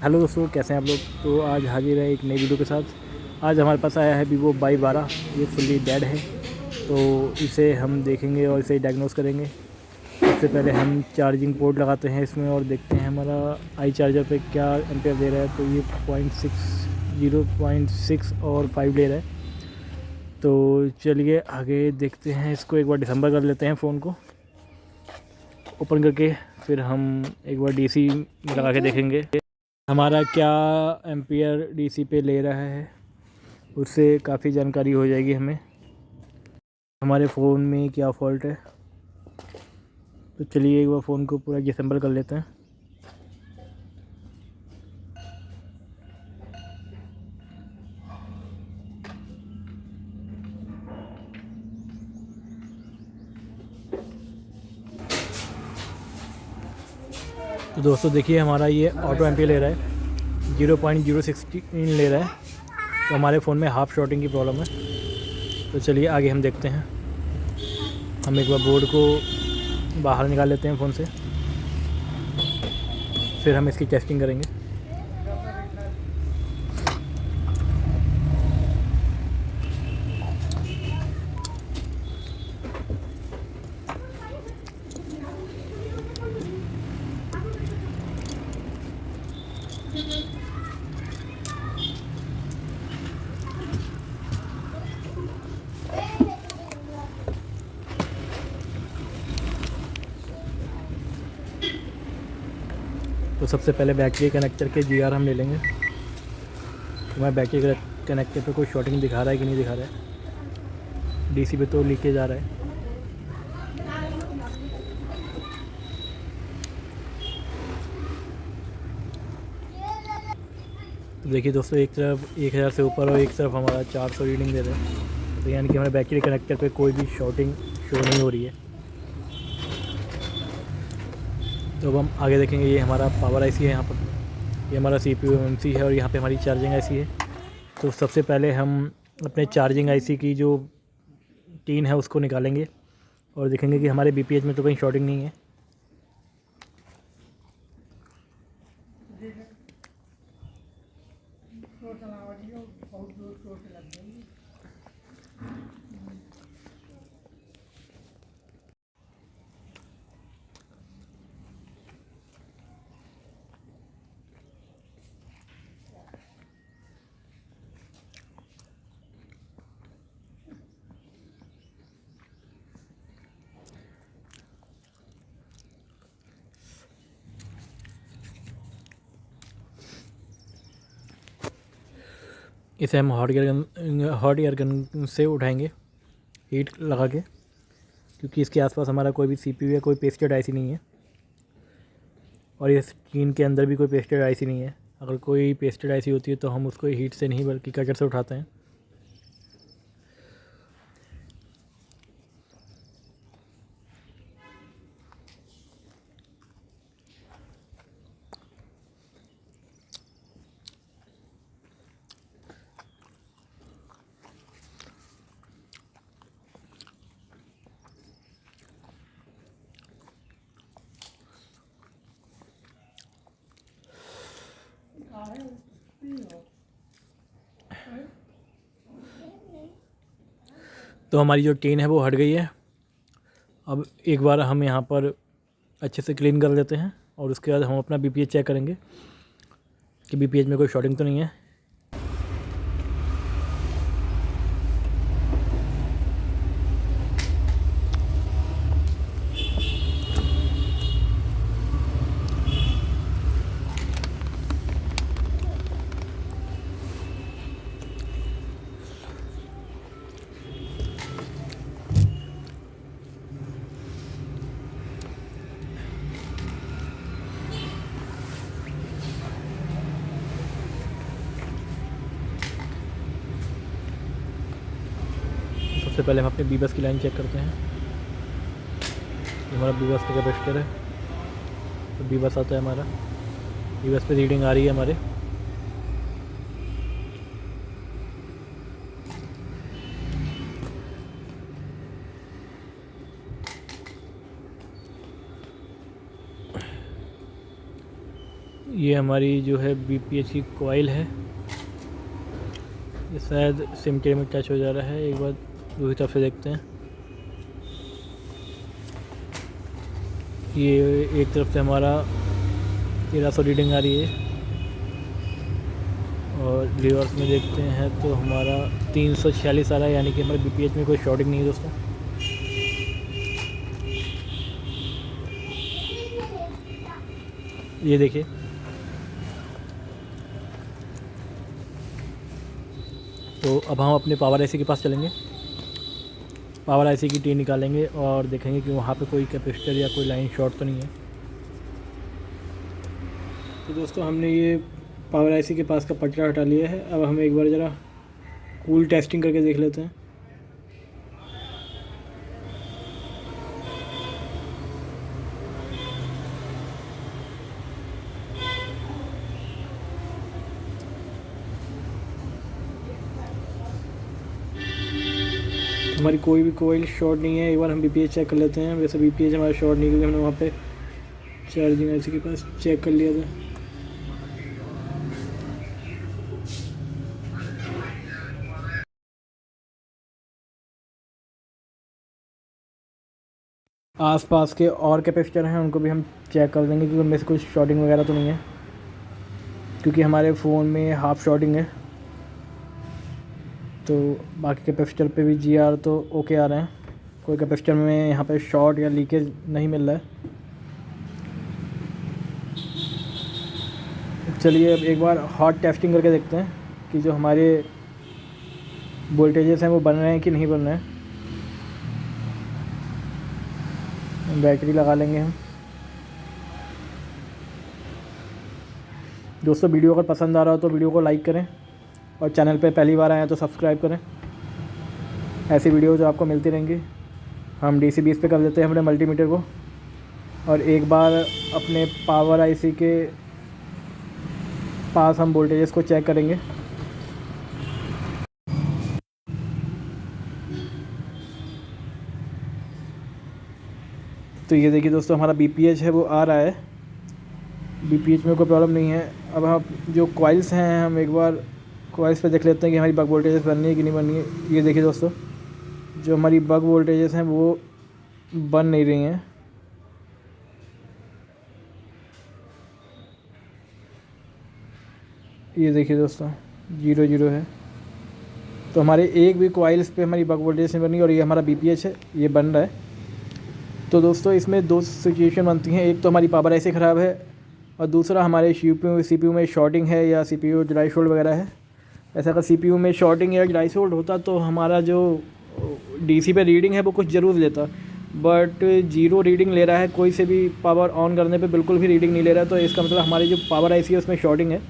Hello दोस्तों, कैसे हैं आप लोग। तो आज हाजिर है एक नई वीडियो के साथ। आज हमारे पास आया है वीवो Y12। ये फुल्ली डेड है, तो इसे हम देखेंगे और इसे डायग्नोस करेंगे। सबसे पहले हम चार्जिंग पोर्ट लगाते हैं इसमें और देखते हैं हमारा आई चार्जर पे क्या एम्पेयर दे रहा है। तो ये 0.6 और 5 ले रहा है। तो चलिए आगे देखते हैं। इसको एक बार डिसम्बर कर लेते हैं फ़ोन को ओपन करके, फिर हम एक बार डीसी में लगा के देखेंगे हमारा क्या एम्पियर डीसी पे ले रहा है। उससे काफ़ी जानकारी हो जाएगी हमें हमारे फ़ोन में क्या फ़ॉल्ट है। तो चलिए एक बार फ़ोन को पूरा डिसेंबल कर लेते हैं। तो दोस्तों देखिए, हमारा ये ऑटो एम्पियर ले रहा है, 0.016 ले रहा है। तो हमारे फ़ोन में हाफ शॉर्टिंग की प्रॉब्लम है। तो चलिए आगे हम देखते हैं। हम एक बार बोर्ड को बाहर निकाल लेते हैं फ़ोन से, फिर हम इसकी टेस्टिंग करेंगे। तो सबसे पहले बैटरी कनेक्टर के जीआर हम ले लेंगे। हमारे बैटरी कनेक्टर पे कोई शॉर्टिंग दिखा रहा है कि नहीं दिखा रहा है। डीसी पे तो लीकेज आ रहा है। तो देखिए दोस्तों, एक तरफ 1000 से ऊपर और एक तरफ हमारा 400 रीडिंग दे रहे हैं। तो यानी कि हमारे बैटरी कनेक्टर पे कोई भी शॉर्टिंग शो नहीं हो रही है। तो अब हम आगे देखेंगे। ये हमारा पावर आईसी है, यहाँ पर ये हमारा CPU एमएमसी है और यहाँ पे हमारी चार्जिंग आईसी है। तो सबसे पहले हम अपने चार्जिंग आईसी की जो टीन है उसको निकालेंगे और देखेंगे कि हमारे बीपीएच में तो कहीं शॉर्टिंग नहीं है। इसे हम हॉट एयर गन से उठाएंगे, हीट लगा के, क्योंकि इसके आसपास हमारा कोई भी CPU या कोई पेस्टेड आईसी नहीं है और इस टीन के अंदर भी कोई पेस्टेड आईसी नहीं है। अगर कोई पेस्टेड आईसी होती है तो हम उसको हीट से नहीं बल्कि कटर से उठाते हैं। तो हमारी जो टीन है वो हट गई है। अब एक बार हम यहाँ पर अच्छे से क्लीन कर लेते हैं और उसके बाद हम अपना बीपीएच चेक करेंगे कि बीपीएच में कोई शॉर्टिंग तो नहीं है। सबसे पहले हम अपने बीबस की लाइन चेक करते हैं। ये हमारा बीबस का कैपेसिटर है। तो बीबस आता है हमारा, बीबस पे रीडिंग आ रही है हमारे। ये हमारी जो है BPH की कॉइल है, ये शायद सिमटे में टच हो जा रहा है। एक बार दूसरी तरफ से देखते हैं। ये एक तरफ से हमारा 1300 रीडिंग आ रही है और रिवर्स में देखते हैं तो हमारा 346 आ रहा है, यानी कि हमारे BPH में कोई शॉर्टिंग नहीं है दोस्तों। ये देखिए, तो अब हम अपने पावर IC के पास चलेंगे, पावर IC की टी निकालेंगे और देखेंगे कि वहाँ पे कोई कैपेसिटर या कोई लाइन शॉर्ट तो नहीं है। तो दोस्तों हमने ये पावर IC के पास का पटरा हटा लिया है। अब हम एक बार ज़रा कूल टेस्टिंग करके देख लेते हैं। हमारी कोई भी कोयल शॉर्ट नहीं है। एक बार हम BPH चेक कर लेते हैं। वैसे BPH हमारा शॉर्ट नहीं, क्योंकि हमने वहाँ पे चार्जिंग IC के पास चेक कर लिया था। आसपास के और कैपेसिटर हैं, उनको भी हम चेक कर देंगे कि उनमें से कुछ शॉर्टिंग वगैरह तो नहीं है, क्योंकि हमारे फ़ोन में हाफ शॉर्टिंग है। तो बाकी कैपेसिटर पे भी GR तो ओके आ रहे हैं, कोई कैपेसिटर में यहाँ पे शॉर्ट या लीकेज नहीं मिल रहा है। चलिए अब एक बार हॉट टेस्टिंग करके देखते हैं कि जो हमारे वोल्टेजेस हैं वो बन रहे हैं कि नहीं बन रहे हैं। बैटरी लगा लेंगे हम। दोस्तों वीडियो अगर पसंद आ रहा हो तो वीडियो को लाइक करें और चैनल पे पहली बार आए हैं तो सब्सक्राइब करें। ऐसी वीडियो जो आपको मिलती रहेंगी। हम DC 20 पे कर देते हैं अपने मल्टीमीटर को और एक बार अपने पावर IC के पास हम वोल्टेजेस को चेक करेंगे। तो ये देखिए दोस्तों, हमारा BPH है वो आ रहा है, BPH में कोई प्रॉब्लम नहीं है। अब हम जो कॉइल्स हैं, हम एक बार कॉइल्स पे देख लेते हैं कि हमारी बक वोल्टेजेस बननी है कि नहीं बननी है। ये देखिए दोस्तों, जो हमारी बक वोल्टेजेस हैं वो बन नहीं रही हैं। ये देखिए दोस्तों 0 है। तो हमारे एक भी कॉइल्स पे हमारी बक वोल्टेज नहीं बनी और ये हमारा BPH है, ये बन रहा है। तो दोस्तों इसमें दो सिचुएशन बनती हैं, एक तो हमारी पावर IC ख़राब है और दूसरा हमारे CPU में शॉर्टिंग है या CPU ड्राई शोल्ड वगैरह है। ऐसा अगर CPU में शॉर्टिंग या ड्राई शोल्ड होता तो हमारा जो DC पे रीडिंग है वो कुछ ज़रूर लेता, बट 0 रीडिंग ले रहा है। कोई से भी पावर ऑन करने पे बिल्कुल भी रीडिंग नहीं ले रहा है। तो इसका मतलब हमारी जो पावर IC है उसमें शॉर्टिंग है,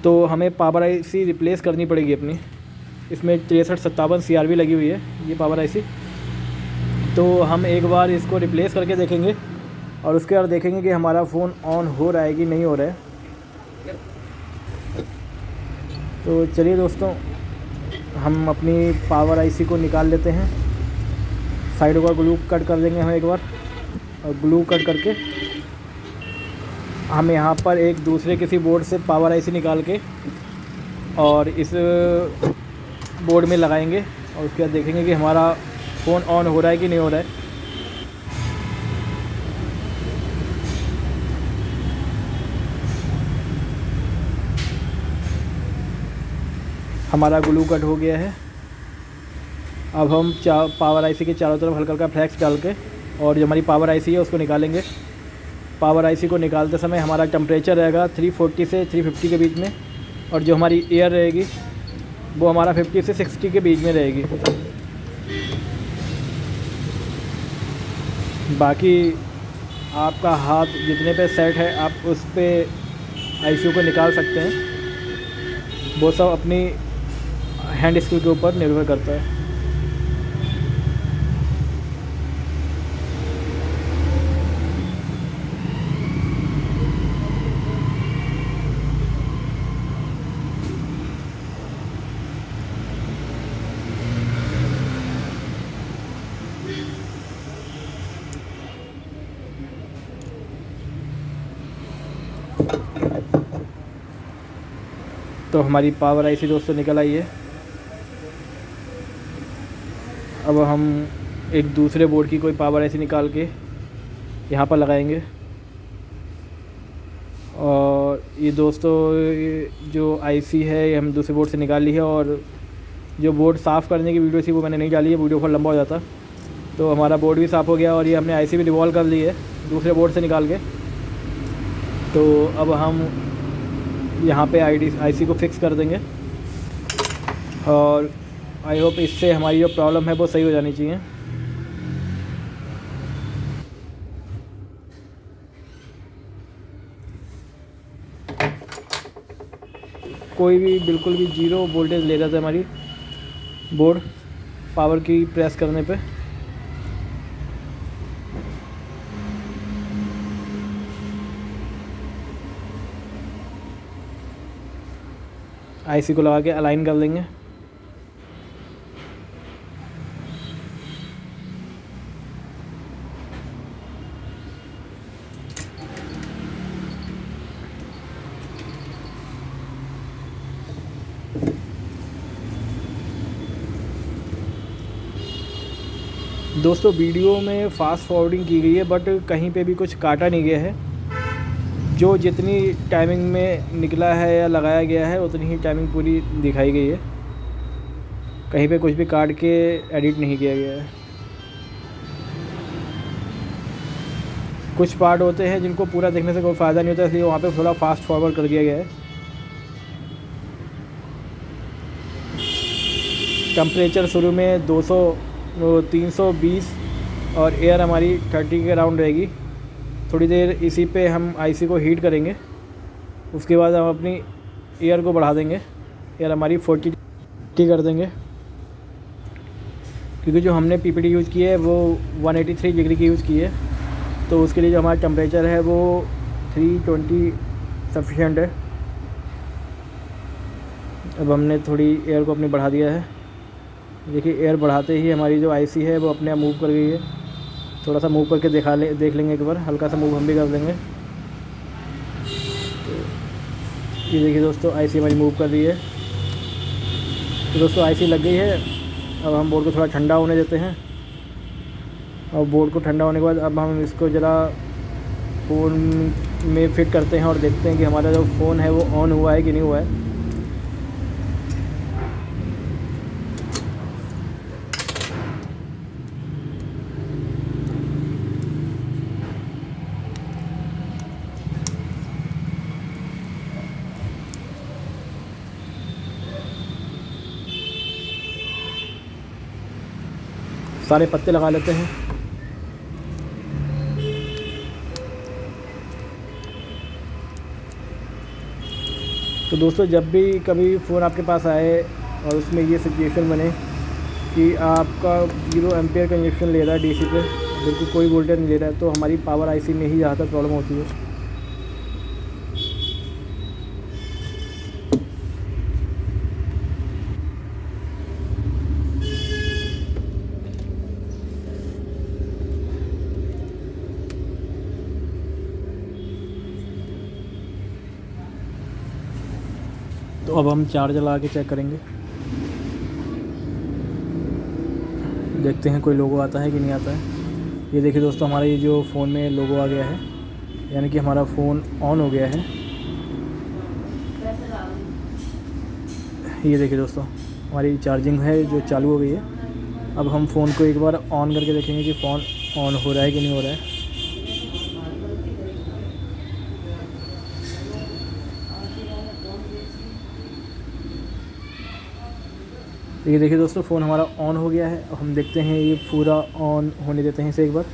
तो हमें पावर IC रिप्लेस करनी पड़ेगी अपनी। इसमें 6357 CRV लगी हुई है ये पावर IC। तो हम एक बार इसको रिप्लेस करके देखेंगे और उसके बाद देखेंगे कि हमारा फ़ोन ऑन हो रहा है कि नहीं हो रहा है। तो चलिए दोस्तों, हम अपनी पावर IC को निकाल लेते हैं। साइडों का ग्लू कट कर देंगे हम एक बार, और ग्लू कट करके हम यहाँ पर एक दूसरे किसी बोर्ड से पावर IC निकाल के और इस बोर्ड में लगाएंगे और उसके बाद देखेंगे कि हमारा फ़ोन ऑन हो रहा है कि नहीं हो रहा है। हमारा ग्लू कट हो गया है। अब हम पावर IC के चारों तरफ हल्का हल्का फ्लैक्स डाल के और जो हमारी पावर IC है उसको निकालेंगे। पावर IC को निकालते समय हमारा टेम्परेचर रहेगा 340 से 350 के बीच में, और जो हमारी एयर रहेगी वो हमारा 50 से 60 के बीच में रहेगी। बाकी आपका हाथ जितने पे सेट है आप उस पे IC को निकाल सकते हैं। वो सब अपनी हैंड स्किल के ऊपर निर्भर करता है। तो हमारी पावर आईसी दोस्तों निकल आई है। अब हम एक दूसरे बोर्ड की कोई पावर आईसी निकाल के यहाँ पर लगाएंगे। और ये दोस्तों जो आईसी है ये हम दूसरे बोर्ड से निकाल ली है, और जो बोर्ड साफ़ करने की वीडियो थी वो मैंने नहीं डाली है, वीडियो बहुत लंबा हो जाता। तो हमारा बोर्ड भी साफ़ हो गया और ये हमने आईसी भी रिवॉल्व कर ली है दूसरे बोर्ड से निकाल के। तो अब हम यहाँ पे आईसी को फिक्स कर देंगे और आई होप इससे हमारी जो प्रॉब्लम है वो सही हो जानी चाहिए। कोई भी बिल्कुल भी 0 वोल्टेज ले रहा था हमारी बोर्ड पावर की प्रेस करने पे। आईसी को लगा के अलाइन कर लेंगे। दोस्तों वीडियो में फ़ास्ट फॉरवर्डिंग की गई है बट कहीं पे भी कुछ काटा नहीं गया है। जो जितनी टाइमिंग में निकला है या लगाया गया है उतनी ही टाइमिंग पूरी दिखाई गई है। कहीं पे कुछ भी काट के एडिट नहीं किया गया है। कुछ पार्ट होते हैं जिनको पूरा देखने से कोई फ़ायदा नहीं होता, इसलिए वहाँ पे थोड़ा फास्ट फॉरवर्ड कर दिया गया है। टेम्परेचर शुरू में 320 और एयर हमारी 30 के अराउंड रहेगी। थोड़ी देर इसी पे हम आईसी को हीट करेंगे, उसके बाद हम अपनी एयर को बढ़ा देंगे। एयर हमारी 40 कर देंगे, क्योंकि जो हमने पीपीटी यूज़ की है वो 183 डिग्री की यूज़ की है। तो उसके लिए जो हमारा टेम्परेचर है वो 320 सफिशेंट है। अब हमने थोड़ी एयर को अपनी बढ़ा दिया है। देखिए एयर बढ़ाते ही हमारी जो आईसी है वो अपने आप मूव कर गई है। थोड़ा सा मूव करके देख लेंगे एक बार, हल्का सा मूव हम भी कर देंगे। तो ये देखिए दोस्तों आईसी हमारी मूव कर रही है। तो दोस्तों आईसी लग गई है। अब हम बोर्ड को थोड़ा ठंडा होने देते हैं, और बोर्ड को ठंडा होने के बाद अब हम इसको ज़रा फ़ोन में फिट करते हैं और देखते हैं कि हमारा जो फ़ोन है वो ऑन हुआ है कि नहीं हुआ है। सारे पत्ते लगा लेते हैं। तो दोस्तों जब भी कभी फ़ोन आपके पास आए और उसमें ये सिचुएशन बने कि आपका 0 एम्पियर का इंजेक्शन ले रहा है डीसी पे, बिल्कुल कोई वोल्टेज नहीं ले रहा है, तो हमारी पावर आईसी में ही ज़्यादातर प्रॉब्लम होती है। तो अब हम चार्ज लगा के चेक करेंगे, देखते हैं कोई लोगो आता है कि नहीं आता है। ये देखिए दोस्तों हमारा ये जो फ़ोन में लोगो आ गया है, यानी कि हमारा फ़ोन ऑन हो गया है। ये देखिए दोस्तों हमारी चार्जिंग है जो चालू हो गई है। अब हम फ़ोन को एक बार ऑन करके देखेंगे कि फ़ोन ऑन हो रहा है कि नहीं हो रहा है। तो ये देखिए दोस्तों फ़ोन हमारा ऑन हो गया है। हम देखते हैं ये पूरा ऑन होने देते हैं इसे एक बार।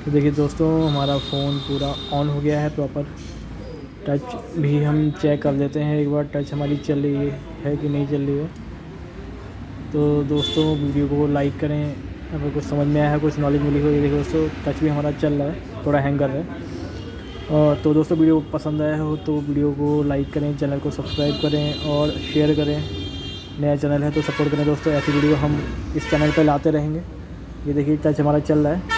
तो देखिए दोस्तों, हमारा फ़ोन पूरा ऑन हो गया है प्रॉपर। टच भी हम चेक कर लेते हैं एक बार, टच हमारी चल रही है कि नहीं चल रही है। तो दोस्तों वीडियो को लाइक करें अगर कुछ समझ में आया है, कुछ नॉलेज मिली हो। ये देखिए दोस्तों, टच भी हमारा चल रहा है, थोड़ा हैंग कर रहा है। तो दोस्तों वीडियो पसंद आया हो तो वीडियो को लाइक करें, चैनल को सब्सक्राइब करें और शेयर करें। नया चैनल है तो सपोर्ट करें दोस्तों, ऐसी वीडियो हम इस चैनल पर लाते रहेंगे। ये देखिए टच हमारा चल रहा है।